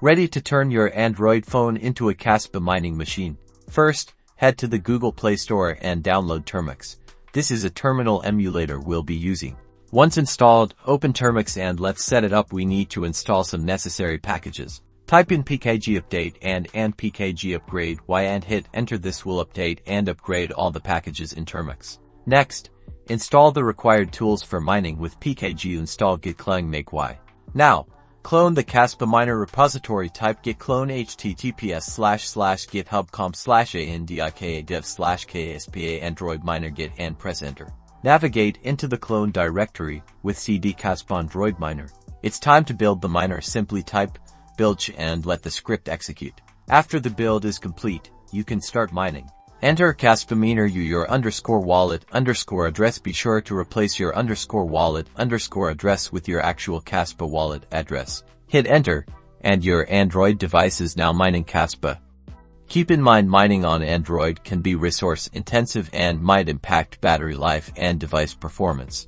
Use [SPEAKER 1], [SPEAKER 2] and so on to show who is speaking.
[SPEAKER 1] Ready to turn your Android phone into a Kaspa mining machine? First, head to the Google Play Store and download Termux. This is a terminal emulator we'll be using. Once installed, open Termux and let's set it up. We need to install some necessary packages. Type in pkg update and pkg upgrade y and hit enter. This will update and upgrade all the packages in Termux. Next, install the required tools for mining with pkg install git clone make y. Now, clone the Kaspa miner repository. Type git clone https://github.com/andika-dev/kaspa android miner git and press enter. Navigate into the clone directory with cd Kaspa android miner. It's time to build the miner. Simply type build and let the script execute. After the build is complete, you can start mining. Enter Kaspa miner your _wallet _address. Be sure to replace your _wallet _address with your actual Kaspa wallet address. Hit enter, and your Android device is now mining Kaspa. Keep in mind, mining on Android can be resource intensive and might impact battery life and device performance.